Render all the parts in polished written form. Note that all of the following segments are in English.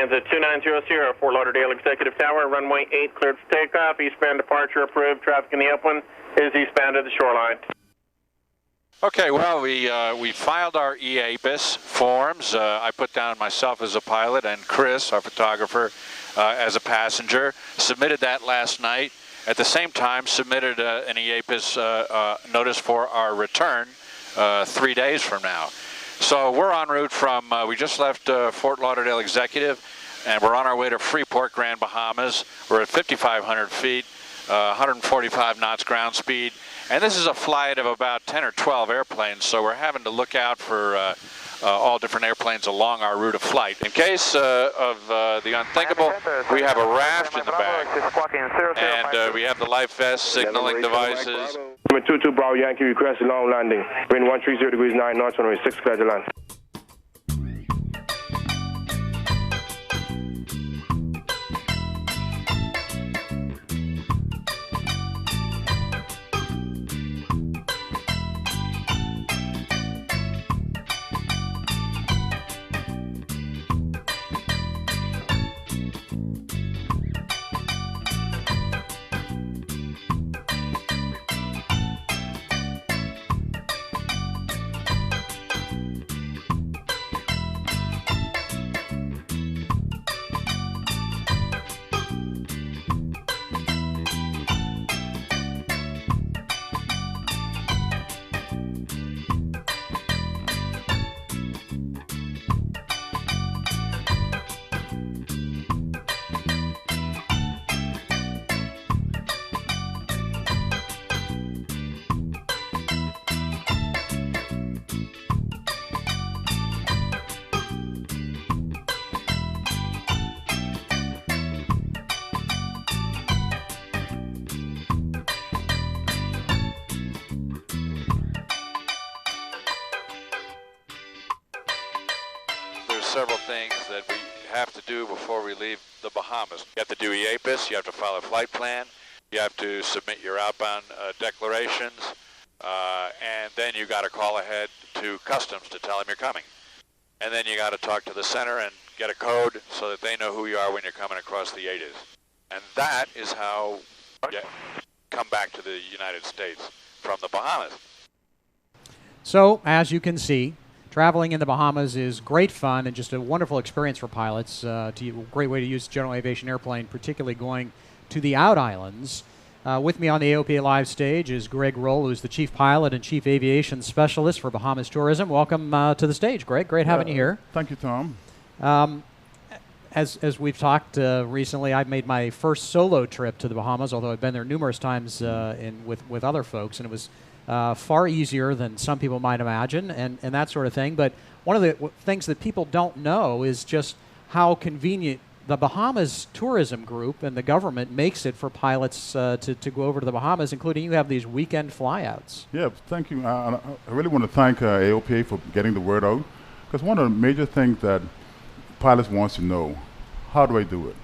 Lands at 2900 Fort Lauderdale Executive Tower, runway 8 cleared for takeoff. Eastbound departure approved. Traffic in the upwind is eastbound to the shoreline. Okay, well, we filed our EAPIS forms. I put down myself as a pilot and Chris, our photographer, as a passenger. Submitted that last night. At the same time, submitted an EAPIS notice for our return 3 days from now. So we're en route from, we just left Fort Lauderdale Executive, and we're on our way to Freeport, Grand Bahamas. We're at 5,500 feet, 145 knots ground speed. And this is a flight of about 10 or 12 airplanes, so we're having to look out for all different airplanes along our route of flight. In case of the unthinkable, we have a raft in the back, and we have the life vest signaling devices. 22 Bravo Yankee request long landing. Wind 130 degrees 9 knots, runway 6 clear to land. Several things that we have to do before we leave the Bahamas. You have to do EAPIS, you have to file a flight plan, you have to submit your outbound declarations, and then you got to call ahead to customs to tell them you're coming. And then you got to talk to the center and get a code so that they know who you are when you're coming across the ADIS. And that is how you come back to the United States from the Bahamas. So, as you can see, traveling in the Bahamas is great fun and just a wonderful experience for pilots. A great way to use a general aviation airplane, particularly going to the out islands. With me on the AOPA Live stage is Greg Roll, who's the Chief Pilot and Chief Aviation Specialist for Bahamas Tourism. Welcome to the stage, Greg. Great having you here. Thank you, Tom. As we've talked recently, I've made my first solo trip to the Bahamas, although I've been there numerous times with other folks, and it was far easier than some people might imagine and that sort of thing. But one of the things that people don't know is just how convenient the Bahamas Tourism Group and the government makes it for pilots to go over to the Bahamas, including you have these weekend flyouts. Yeah, thank you. I really want to thank AOPA for getting the word out, because one of the major things that pilots wants to know, how do I do it?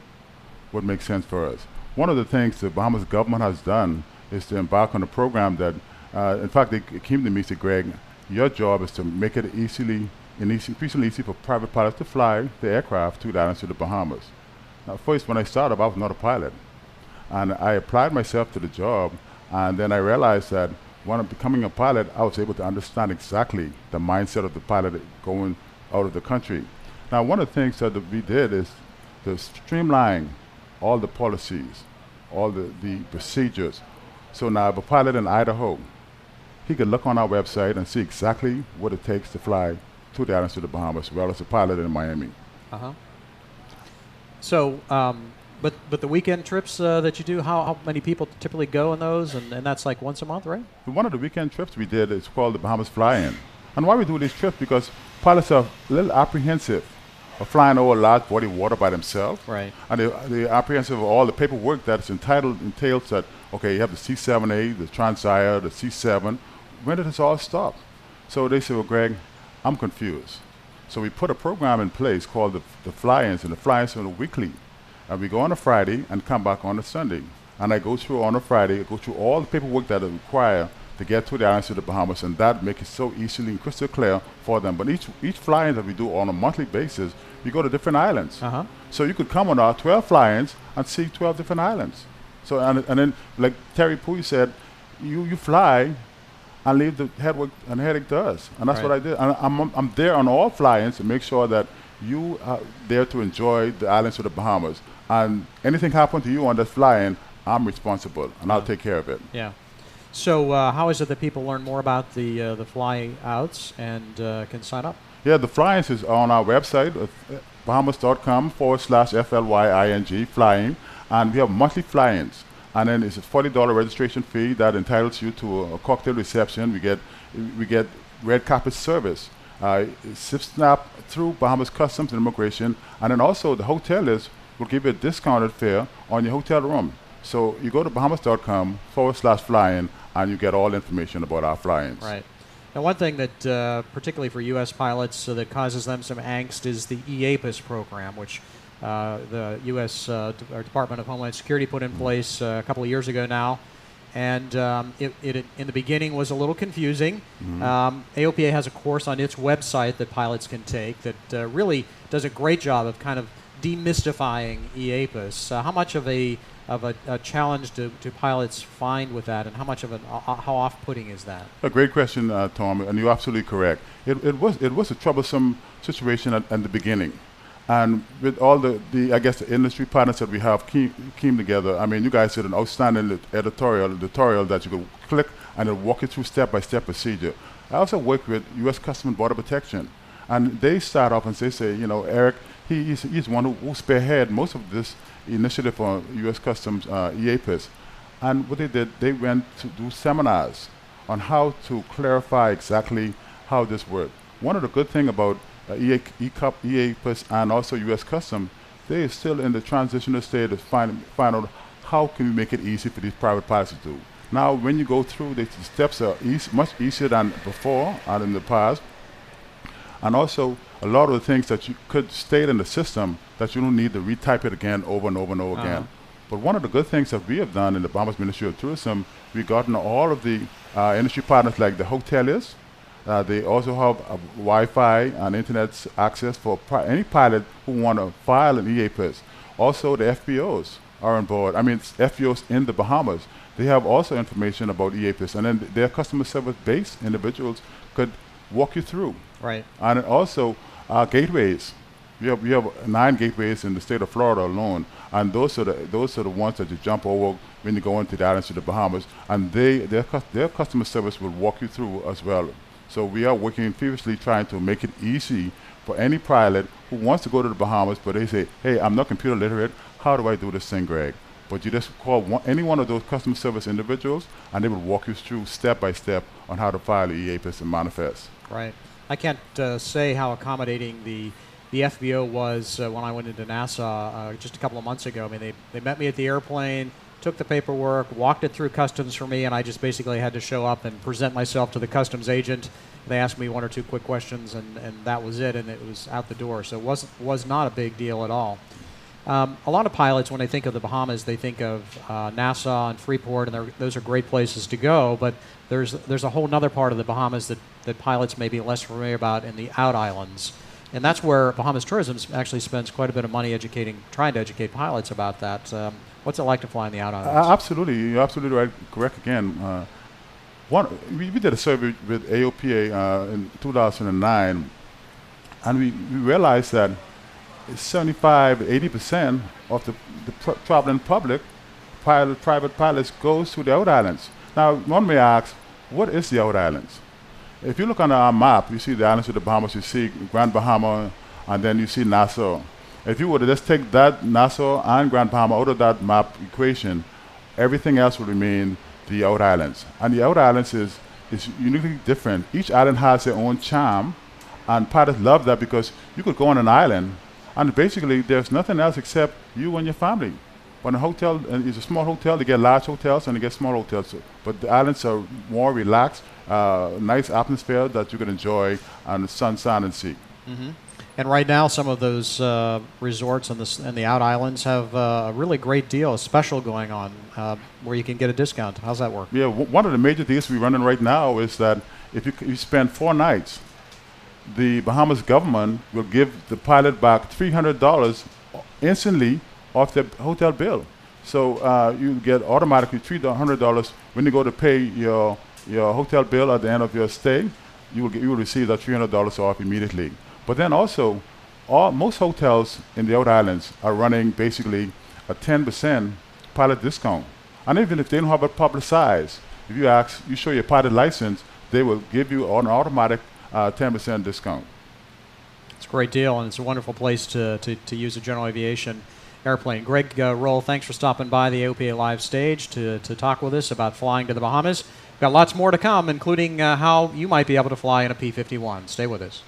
What makes sense for us? One of the things the Bahamas government has done is to embark on a program that in fact, they came to me and said, Greg, your job is to make it increasingly easy for private pilots to fly the aircraft to the islands of the Bahamas. Now, first, when I started, I was not a pilot. And I applied myself to the job, and then I realized that when I'm becoming a pilot, I was able to understand exactly the mindset of the pilot going out of the country. Now, one of the things that we did is to streamline all the policies, all the procedures. So now, if a pilot in Idaho, he could look on our website and see exactly what it takes to fly to the islands of the Bahamas, as well as a pilot in Miami. Uh-huh. So, but the weekend trips that you do, how many people typically go in those? And that's like once a month, right? One of the weekend trips we did is called the Bahamas Fly-In. And why we do these trips? Because pilots are a little apprehensive of flying over a large body of water by themselves. Right. And they're apprehensive of all the paperwork that's entails that, okay, you have the C-7A, the Transair, the C-7. When did this all stop? So they said, well, Greg, I'm confused. So we put a program in place called the Fly-Ins, and the Fly-Ins are weekly. And we go on a Friday and come back on a Sunday. And I go through on a Friday, I go through all the paperwork that is required to get to the islands of the Bahamas, and that makes it so easily and crystal clear for them. But each fly-in that we do on a monthly basis, we go to different islands. So you could come on our 12 fly-ins and see 12 different islands. So and then, like Terry Pui said, you fly and leave the headache to us, and that's what I did. And I'm there on all fly-ins to make sure that you are there to enjoy the islands of the Bahamas. And anything happen to you on that fly-in, I'm responsible, and I'll take care of it. Yeah. So how is it that people learn more about the fly-outs and can sign up? Yeah, the fly-ins is on our website, bahamas.com/FLYING, flying, and we have monthly fly-ins. And then it's a $40 registration fee that entitles you to a cocktail reception. We get red carpet service. SIP-SNAP through Bahamas Customs and Immigration, and then also the hoteliers will give you a discounted fare on your hotel room. So you go to bahamas.com/fly-in, and you get all information about our fly-ins. Right. Now, one thing that, particularly for U.S. pilots, that causes them some angst is the EAPIS program, which the U.S. Department of Homeland Security put in place a couple of years ago now. And it in the beginning was a little confusing. AOPA has a course on its website that pilots can take that really does a great job of kind of demystifying EAPIS. How much of a challenge do pilots find with that, and how much of how off-putting is that? A great question, Tom, and you're absolutely correct. It was a troublesome situation at the beginning. And with all the I guess the industry partners that we have came together. I mean, you guys did an outstanding tutorial that you could click and it'll walk you through step-by-step procedure. I also work with U.S. Customs and Border Protection, and they start off and they say, you know, Eric, he's one who spearhead most of this initiative for U.S. Customs EAPIS. And what they did, they went to do seminars on how to clarify exactly how this worked. One of the good things about EAPIS and also U.S. Customs, they are still in the transitional state of find out how can we make it easy for these private pilots to do. Now, when you go through, the steps are much easier than before and in the past. And also, a lot of the things that you could state in the system that you don't need to retype it again over and over and over again. But one of the good things that we have done in the Bahamas Ministry of Tourism, we've gotten all of the industry partners like the hoteliers. They also have Wi-Fi and internet access for any pilot who want to file an EAPIS. Also, the FBOs are on board. I mean, FBOs in the Bahamas. They have also information about EAPIS, and then their customer service-based individuals could walk you through. Right. And also, gateways. We have 9 gateways in the state of Florida alone, and those are the ones that you jump over when you go into the islands of the Bahamas, and their customer service will walk you through as well. So we are working furiously trying to make it easy for any pilot who wants to go to the Bahamas, but they say, hey, I'm not computer literate, how do I do this thing, Greg? But you just call any one of those customer service individuals, and they will walk you through step by step on how to file the EAPIS and manifest. Right. I can't say how accommodating the FBO was when I went into Nassau just a couple of months ago. I mean, they met me at the airplane, took the paperwork, walked it through customs for me, and I just basically had to show up and present myself to the customs agent. They asked me 1 or 2 quick questions, and that was it, and it was out the door. So it was not a big deal at all. A lot of pilots, when they think of the Bahamas, they think of Nassau and Freeport, and those are great places to go, but there's a whole other part of the Bahamas that pilots may be less familiar about in the out islands. And that's where Bahamas Tourism actually spends quite a bit of money trying to educate pilots about that. What's it like to fly in the out islands? Absolutely. You're absolutely right, correct again. We did a survey with AOPA in 2009, and we realized that 75–80% of the traveling public, private pilots, goes to the out islands. Now, one may ask, what is the out islands? If you look on our map, you see the islands of the Bahamas, you see Grand Bahama, and then you see Nassau. If you were to just take that Nassau and Grand Bahama out of that map equation, everything else will remain the out islands. And the out islands is uniquely different. Each island has their own charm, and pilots love that because you could go on an island, and basically there's nothing else except you and your family. When a hotel is a small hotel, they get large hotels and they get small hotels. But the islands are more relaxed, nice atmosphere that you can enjoy on the sun, sand, and sea. Mm-hmm. And right now, some of those resorts and the out islands have a really great deal, a special going on, where you can get a discount. How's that work? Yeah, one of the major deals we're running right now is that if you spend 4 nights, the Bahamas government will give the pilot back $300 instantly off their hotel bill. So you get automatically $300 when you go to pay your hotel bill at the end of your stay. You will receive that $300 off immediately. But then also, most hotels in the out islands are running basically a 10% pilot discount. And even if they don't have it publicized, if you show your pilot license, they will give you an automatic 10% discount. It's a great deal, and it's a wonderful place to use a general aviation airplane. Greg Roll, thanks for stopping by the AOPA Live stage to talk with us about flying to the Bahamas. Got lots more to come, including how you might be able to fly in a P-51. Stay with us.